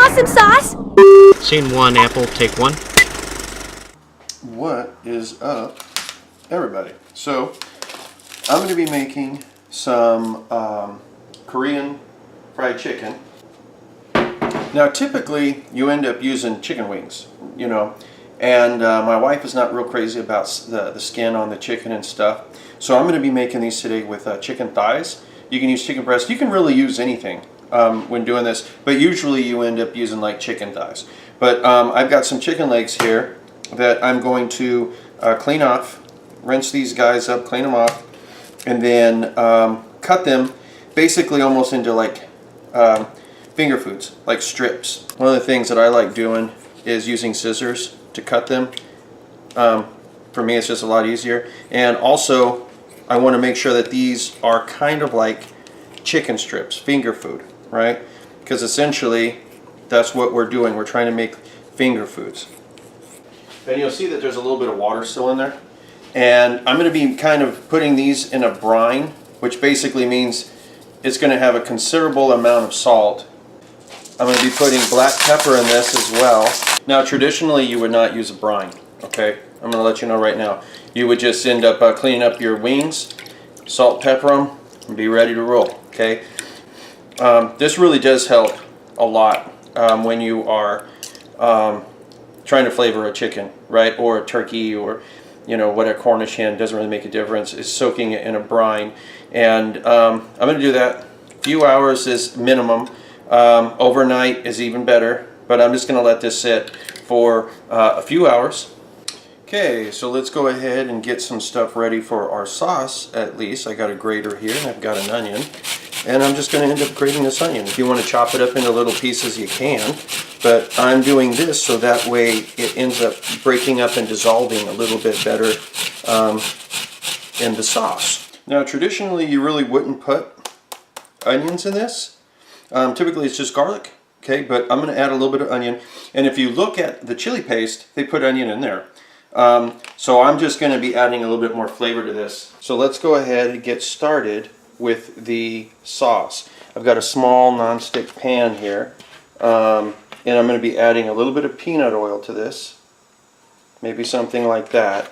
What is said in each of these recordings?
want some sauce? Scene 1, Apple, take 1. What is up, everybody? So, I'm going to be making some Korean fried chicken. Now, typically, you end up using chicken wings, you know, and my wife is not real crazy about the skin on the chicken and stuff. So I'm going to be making these today with chicken thighs. You can use chicken breast. You can really use anything when doing this, but usually you end up using like chicken thighs. But I've got some chicken legs here that I'm going to clean off, rinse these guys up, clean them off, and then cut them basically almost into like finger foods, like strips. One of the things that I like doing is using scissors to cut them. For me, it's just a lot easier. And also, I want to make sure that these are kind of like chicken strips, finger food, right? Because essentially, that's what we're doing. We're trying to make finger foods. And you'll see that there's a little bit of water still in there. And I'm going to be kind of putting these in a brine, which basically means it's going to have a considerable amount of salt. I'm going to be putting black pepper in this as well. Now, traditionally, you would not use a brine, okay? I'm going to let you know right now. You would just end up cleaning up your wings, salt, pepper them, and be ready to roll, okay? This really does help a lot when you are trying to flavor a chicken, right? Or a turkey, or you know, what a Cornish hen, doesn't really make a difference, is soaking it in a brine. And I'm going to do that. A few hours is minimum. Overnight is even better, but I'm just going to let this sit for a few hours. Okay, so let's go ahead and get some stuff ready for our sauce. At least I got a grater here, and I've got an onion, and I'm just going to end up grating this onion. If you want to chop it up into little pieces, you can, but I'm doing this so that way it ends up breaking up and dissolving a little bit better in the sauce. Now, traditionally, you really wouldn't put onions in this. Typically, it's just garlic, okay? But I'm going to add a little bit of onion. And if you look at the chili paste, they put onion in there. So I'm just going to be adding a little bit more flavor to this. So let's go ahead and get started with the sauce. I've got a small non-stick pan here. And I'm going to be adding a little bit of peanut oil to this. Maybe something like that.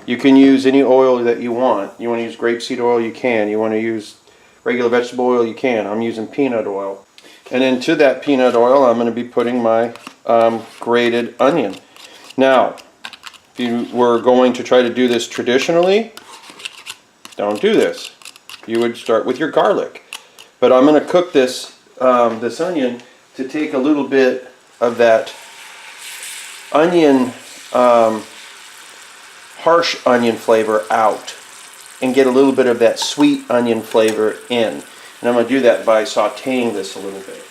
You can use any oil that you want. You want to use grapeseed oil, you can. You want to use regular vegetable oil, you can. I'm using peanut oil. And into that peanut oil, I'm going to be putting my grated onion. Now, if you were going to try to do this traditionally, don't do this. You would start with your garlic. But I'm going to cook this, this onion to take a little bit of that onion, harsh onion flavor out, and get a little bit of that sweet onion flavor in. And I'm going to do that by sauteing this a little bit.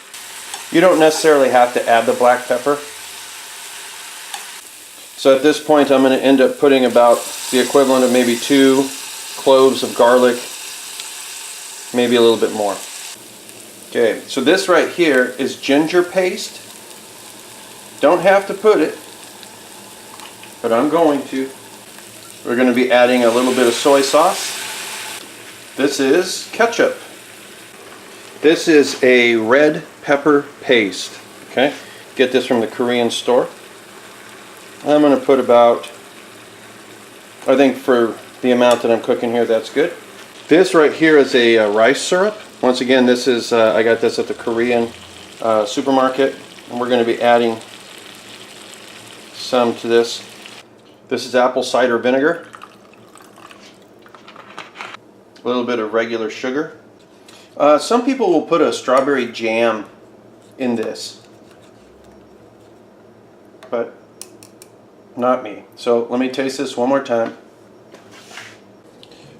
You don't necessarily have to add the black pepper. So at this point, I'm going to end up putting about the equivalent of maybe 2 cloves of garlic, maybe a little bit more. Okay, so this right here is ginger paste. Don't have to put it, but I'm going to. We're going to be adding a little bit of soy sauce. This is ketchup. This is a red pepper paste. Okay, get this from the Korean store. I'm going to put about, I think for the amount that I'm cooking here, that's good. This right here is a rice syrup. Once again, this is, I got this at the Korean supermarket, and we're going to be adding some to this. This is apple cider vinegar, a little bit of regular sugar. Some people will put a strawberry jam in this, but not me. So let me taste this one more time.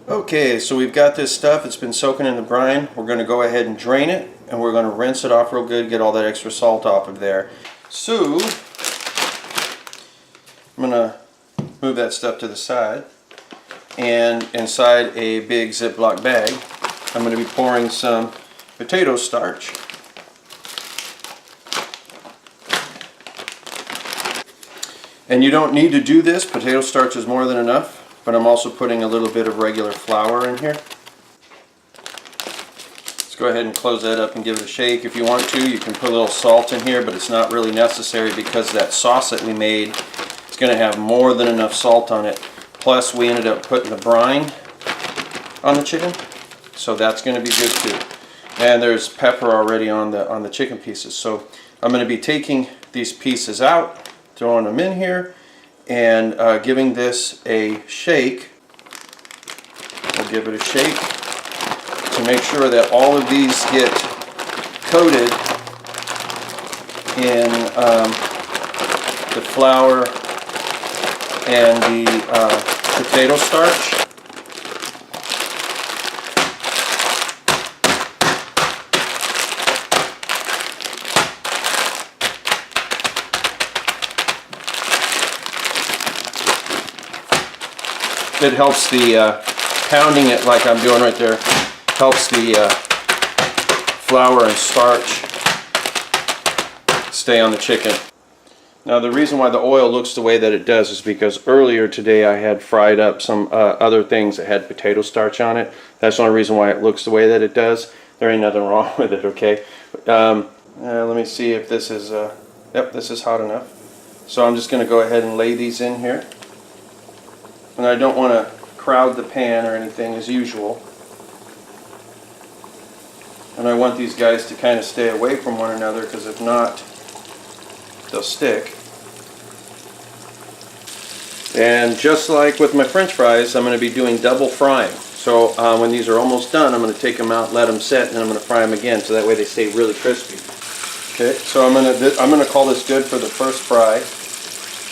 Okay, so we've got this stuff. It's been soaking in the brine. We're going to go ahead and drain it, and we're going to rinse it off real good, get all that extra salt off of there. So I'm going to move that stuff to the side, and inside a big Ziploc bag I'm going to be pouring some potato starch. And you don't need to do this, potato starch is more than enough, but I'm also putting a little bit of regular flour in here. Let's go go ahead and close that up and give it a shake. If you want to, you can put a little salt in here, but it's not really necessary because that sauce that we made is going to have more than enough salt on it. Plus, we ended up putting the brine on the chicken, so that's going to be good too. And there's pepper already on the chicken pieces. So I'm going to be taking these pieces out, throwing them in here, and giving this a shake. We'll give it a shake to make sure that all of these get coated in the flour and the potato starch. It helps the pounding it like I'm doing right there, helps the flour and starch stay on the chicken. Now the reason why the oil looks the way that it does is because earlier today I had fried up some other things that had potato starch on it. That's the only reason why it looks the way that it does. There ain't nothing wrong with it, okay? Let me see if this is, yep, this is hot enough. So I'm just going to go ahead and lay these in here. And I don't want to crowd the pan or anything as usual. And I want these guys to kind of stay away from one another, because if not, they'll stick. And just like with my French fries, I'm going to be doing double frying. So when these are almost done, I'm going to take them out, let them set, and then I'm going to fry them again, so that way they stay really crispy. Okay, so I'm going to call this good for the first fry.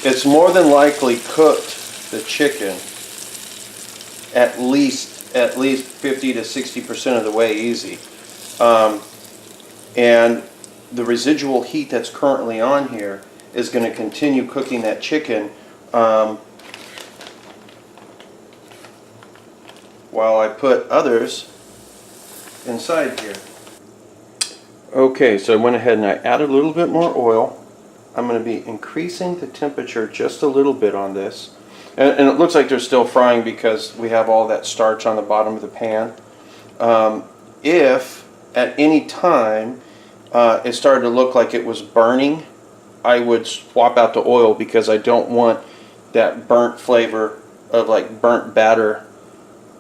It's more than likely cooked, the chicken, at least 50 to 60% of the way easy. And the residual heat that's currently on here is going to continue cooking that chicken while I put others inside here. Okay, so I went ahead and I added a little bit more oil. I'm going to be increasing the temperature just a little bit on this. And it looks like they're still frying because we have all that starch on the bottom of the pan. If at any time it started to look like it was burning, I would swap out the oil, because I don't want that burnt flavor of like burnt batter,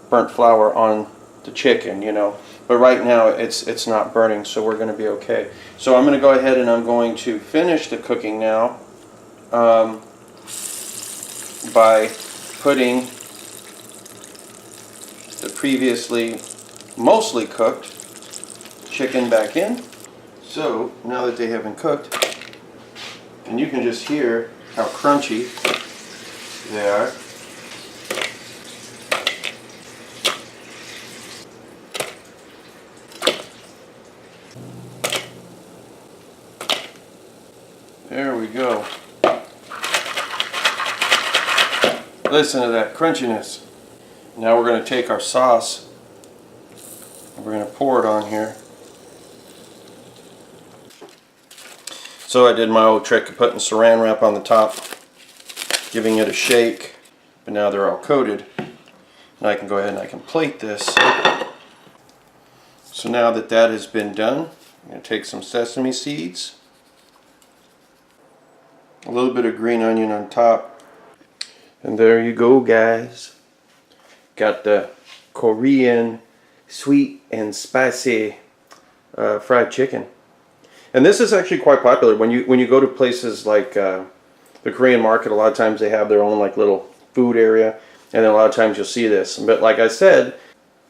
burnt flour on the chicken, you know. But right now it's not burning, so we're going to be okay. So I'm going to go ahead and I'm going to finish the cooking now by putting the previously mostly cooked chicken back in. So now that they have been cooked, and you can just hear how crunchy they are. There we go. Listen to that crunchiness. Now we're going to take our sauce and we're going to pour it on here. So I did my old trick of putting saran wrap on the top, giving it a shake, but now they're all coated. And I can go ahead and I can plate this. So now that that has been done, I'm going to take some sesame seeds, a little bit of green onion on top, and there you go, guys. Got the Korean sweet and spicy fried chicken. And this is actually quite popular. When you go to places like the Korean market, a lot of times they have their own like little food area, and then a lot of times you'll see this. But like I said,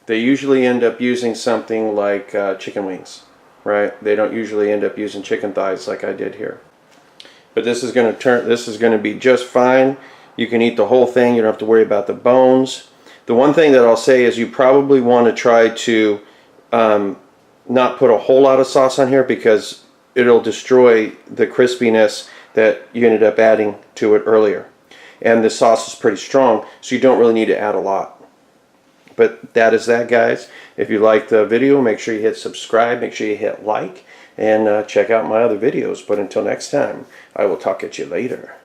they usually end up using something like chicken wings, right? They don't usually end up using chicken thighs like I did here. But this is going to be just fine. You can eat the whole thing. You don't have to worry about the bones. The one thing that I'll say is you probably want to try to not put a whole lot of sauce on here, because it'll destroy the crispiness that you ended up adding to it earlier. And the sauce is pretty strong, so you don't really need to add a lot. But that is that, guys. If you liked the video, make sure you hit subscribe, make sure you hit like, and check out my other videos. But until next time, I will talk at you later.